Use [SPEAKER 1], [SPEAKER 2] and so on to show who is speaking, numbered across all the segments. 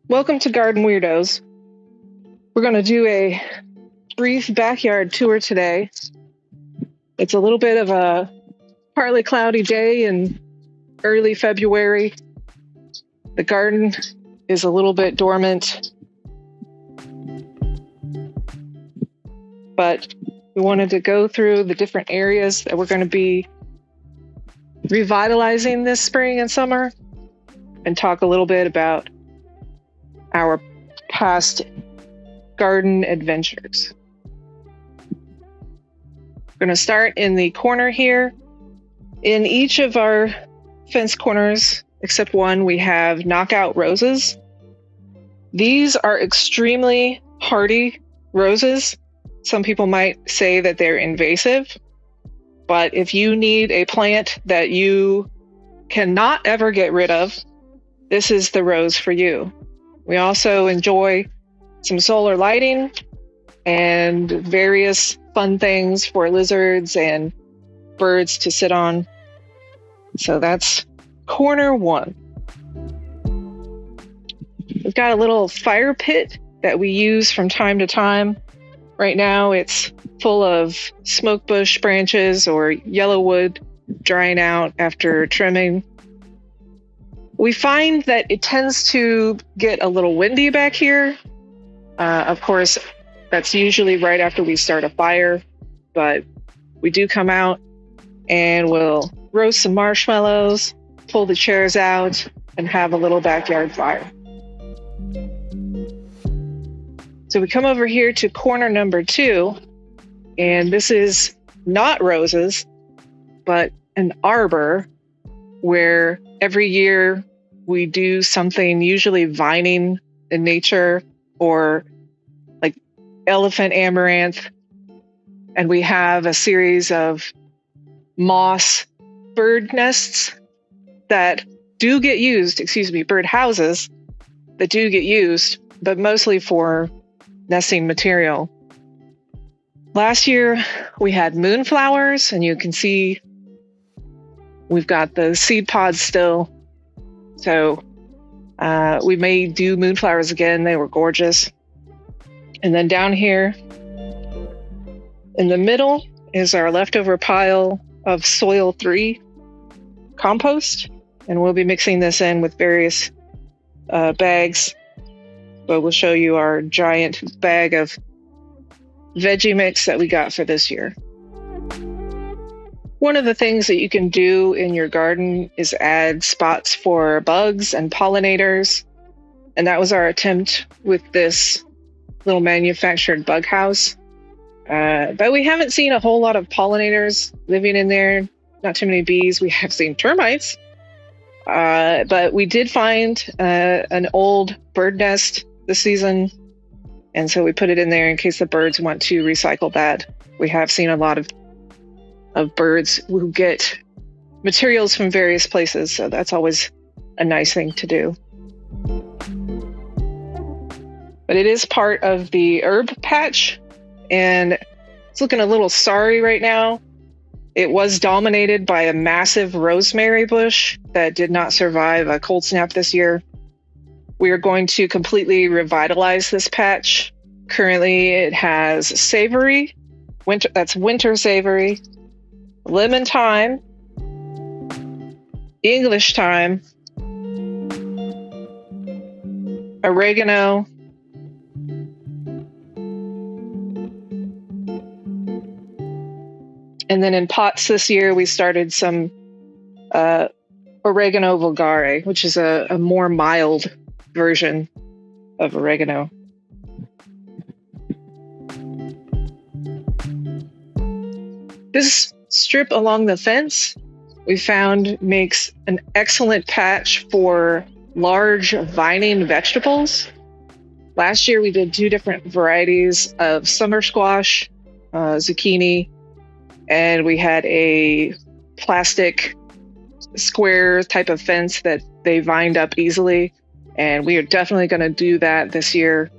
[SPEAKER 1] Welcome to Garden Weirdos. We're going to do a brief backyard tour today. It's a little bit of a partly cloudy day in early February. The garden is a little bit dormant, but we wanted to go through the different areas that we're going to be revitalizing this spring and summer and talk a little bit about our past garden adventures. We're going to start in the corner here. In each of our fence corners, except one, we have knockout roses. These are extremely hardy roses. Some people might say that they're invasive, but if you need a plant that you cannot ever get rid of, this is the rose for you. We also enjoy some solar lighting and various fun things for lizards and birds to sit on. So that's corner one. We've got a little fire pit that we use from time to time. Right now it's full of smoke bush branches or yellow wood drying out after trimming. We find that it tends to get a little windy back here. Of course, that's usually right after we start a fire, but we do come out and we'll roast some marshmallows, pull the chairs out, and have a little backyard fire. So we come over here to corner number 2, and this is not roses, but an arbor where every year we do something usually vining in nature or like elephant amaranth. And we have a series of moss bird nests that do get used, bird houses that do get used, but mostly for nesting material. Last year we had moonflowers, and you can see we've got the seed pods still. So we may do moonflowers again. They were gorgeous. And then down here in the middle is our leftover pile of soil 3 compost. And we'll be mixing this in with various bags. But we'll show you our giant bag of veggie mix that we got for this year. One of the things that you can do in your garden is add spots for bugs and pollinators. And that was our attempt with this little manufactured bug house. But we haven't seen a whole lot of pollinators living in there. Not too many bees. We have seen termites. But we did find an old bird nest this season. And so we put it in there in case the birds want to recycle that. We have seen a lot of birds who get materials from various places, so that's always a nice thing to do. But it is part of the herb patch, and it's looking a little sorry right now. It was dominated by a massive rosemary bush that did not survive a cold snap this year. We are going to completely revitalize this patch. Currently it has savory, winter savory, lemon thyme, English thyme, oregano, and then in pots this year we started some oregano vulgare, which is a more mild version of oregano. This strip along the fence we found makes an excellent patch for large vining vegetables. Last year we did 2 different varieties of summer squash, zucchini, and we had a plastic square type of fence that they vined up easily. And we are definitely going to do that this year.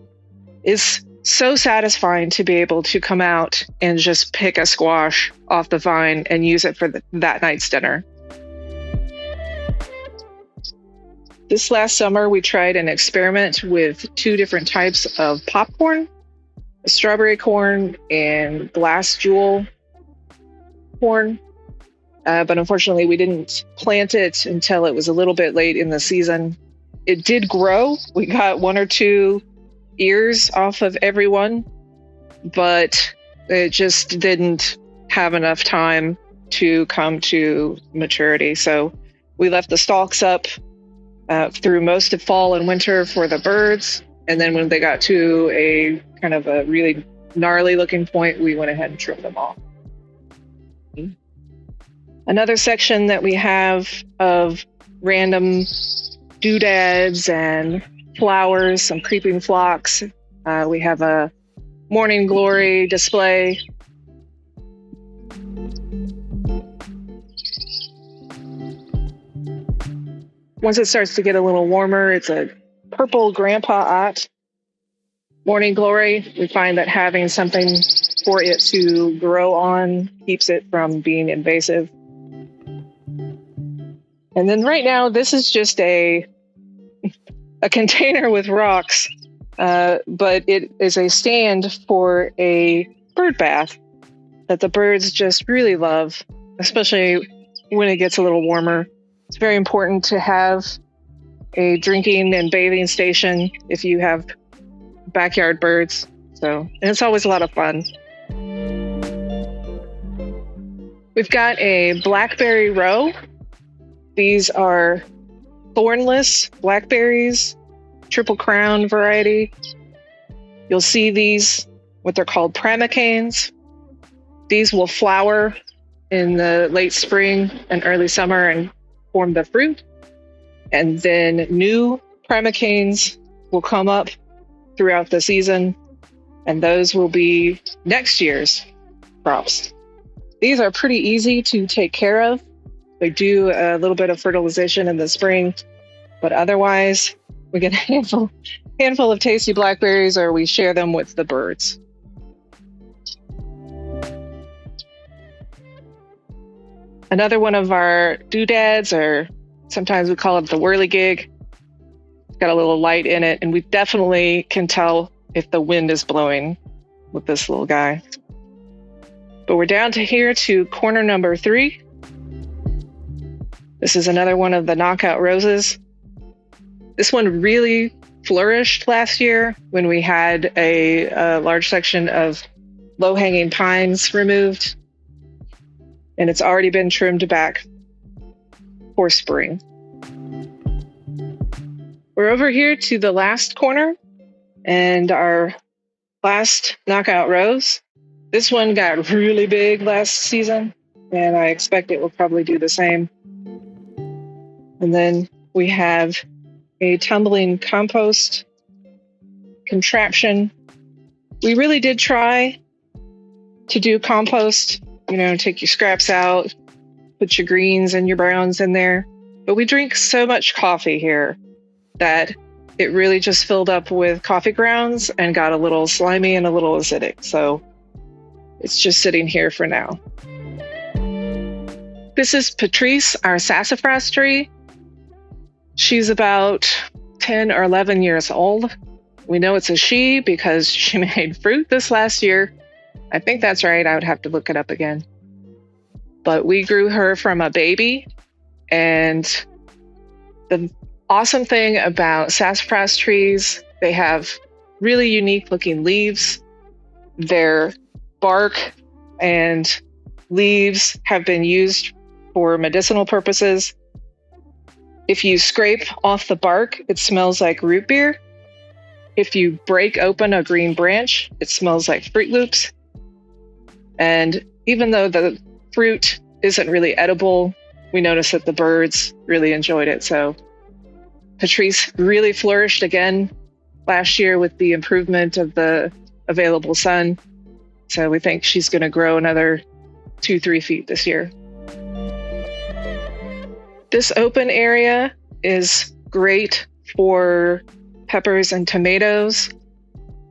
[SPEAKER 1] It's so satisfying to be able to come out and just pick a squash off the vine and use it for that night's dinner. This last summer, we tried an experiment with 2 different types of popcorn, strawberry corn and glass jewel corn. But unfortunately, we didn't plant it until it was a little bit late in the season. It did grow. We got 1 or 2 ears off of every one, but it just didn't have enough time to come to maturity. So we left the stalks up through most of fall and winter for the birds. And then when they got to a kind of a really gnarly looking point, we went ahead and trimmed them off. Another section that we have of random doodads and flowers, some creeping phlox. We have a morning glory display. Once it starts to get a little warmer, it's a purple grandpa ot. Morning glory, we find that having something for it to grow on keeps it from being invasive. And then right now, this is just a container with rocks, but it is a stand for a bird bath that the birds just really love, especially when it gets a little warmer. It's very important to have a drinking and bathing station if you have backyard birds. And it's always a lot of fun. We've got a blackberry row. These are thornless blackberries, triple crown variety. You'll see these, what they're called pramacanes. These will flower in the late spring and early summer and form the fruit. And then new pramacanes will come up throughout the season, and those will be next year's crops. These are pretty easy to take care of. They do a little bit of fertilization in the spring, but otherwise we get a handful of tasty blackberries, or we share them with the birds. Another one of our doodads, or sometimes we call it the Whirlygig. It's got a little light in it, and we definitely can tell if the wind is blowing with this little guy. But we're down to here to corner number 3. This is another one of the knockout roses. This one really flourished last year when we had a large section of low-hanging pines removed, and it's already been trimmed back for spring. We're over here to the last corner and our last knockout rose. This one got really big last season, and I expect it will probably do the same. And then we have a tumbling compost contraption. We really did try to do compost, take your scraps out, put your greens and your browns in there. But we drink so much coffee here that it really just filled up with coffee grounds and got a little slimy and a little acidic. So it's just sitting here for now. This is Patrice, our sassafras tree. She's about 10 or 11 years old. We know it's a she because she made fruit this last year. I think that's right. I would have to look it up again. But we grew her from a baby, and the awesome thing about sassafras trees, they have really unique looking leaves. Their bark and leaves have been used for medicinal purposes. If you scrape off the bark, it smells like root beer. If you break open a green branch, it smells like Fruit Loops. And even though the fruit isn't really edible, we noticed that the birds really enjoyed it. So Patrice really flourished again last year with the improvement of the available sun. So we think she's going to grow another 2-3 feet this year. This open area is great for peppers and tomatoes.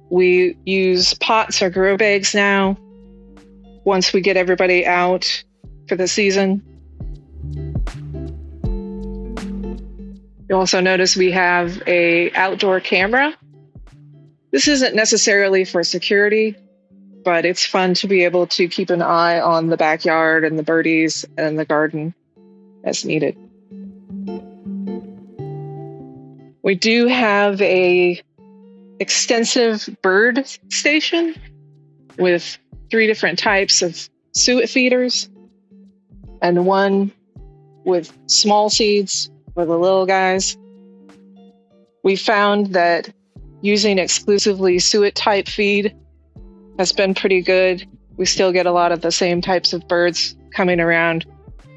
[SPEAKER 1] We use pots or grow bags now once we get everybody out for the season. You'll also notice we have a outdoor camera. This isn't necessarily for security, but it's fun to be able to keep an eye on the backyard and the birdies and the garden as needed. We do have a extensive bird station with 3 different types of suet feeders and one with small seeds for the little guys. We found that using exclusively suet type feed has been pretty good. We still get a lot of the same types of birds coming around,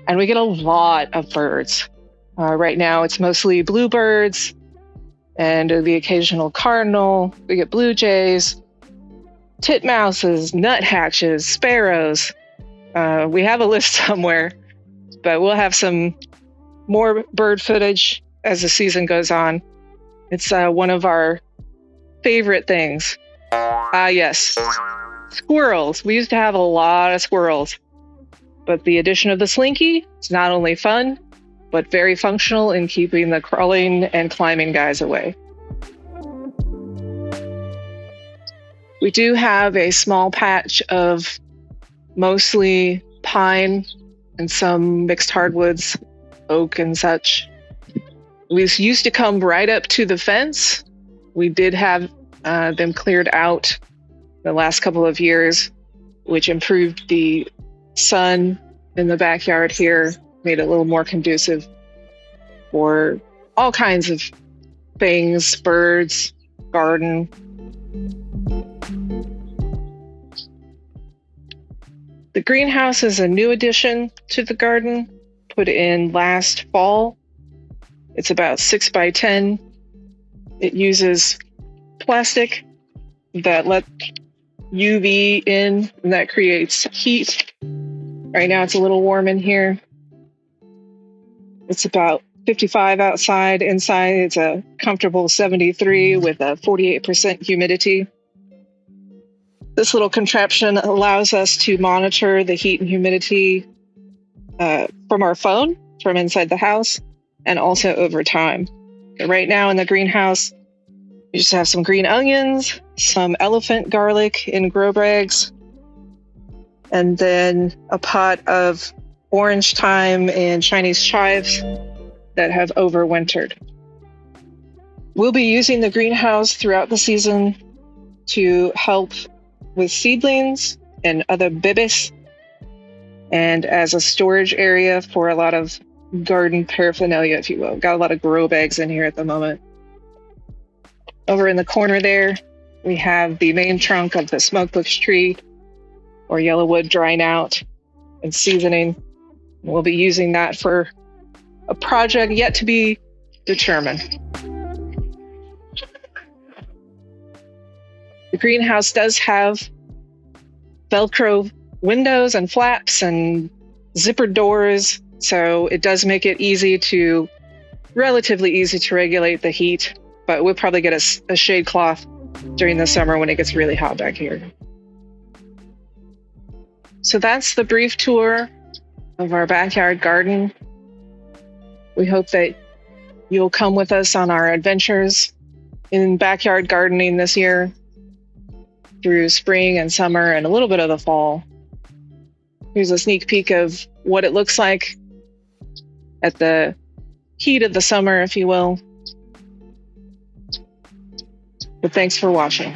[SPEAKER 1] and we get a lot of birds. Right now it's mostly bluebirds and the occasional cardinal. We get blue jays, titmouses, nuthatches, sparrows. We have a list somewhere, but we'll have some more bird footage as the season goes on. It's one of our favorite things. Yes, squirrels. We used to have a lot of squirrels, but the addition of the slinky is not only fun, but very functional in keeping the crawling and climbing guys away. We do have a small patch of mostly pine and some mixed hardwoods, oak and such. These used to come right up to the fence. We did have them cleared out the last couple of years, which improved the sun in the backyard here, made it a little more conducive for all kinds of things, birds, garden. The greenhouse is a new addition to the garden, put in last fall. It's about 6 by 10. It uses plastic that let UV in, and that creates heat. Right now it's a little warm in here. It's about 55 outside. Inside it's a comfortable 73 with a 48% humidity. This little contraption allows us to monitor the heat and humidity from our phone, from inside the house, and also over time. Right now in the greenhouse, we just have some green onions, some elephant garlic in grow bags, and then a pot of orange thyme and Chinese chives that have overwintered. We'll be using the greenhouse throughout the season to help with seedlings and other bibis, and as a storage area for a lot of garden paraphernalia, if you will. Got a lot of grow bags in here at the moment. Over in the corner there, we have the main trunk of the smoke bush tree or yellow wood drying out and seasoning. We'll be using that for a project yet to be determined. The greenhouse does have Velcro windows and flaps and zippered doors, so it does make it relatively easy to regulate the heat, but we'll probably get a shade cloth during the summer when it gets really hot back here. So that's the brief tour of our backyard garden. We hope that you'll come with us on our adventures in backyard gardening this year through spring and summer and a little bit of the fall. Here's a sneak peek of what it looks like at the heat of the summer, if you will. But thanks for watching.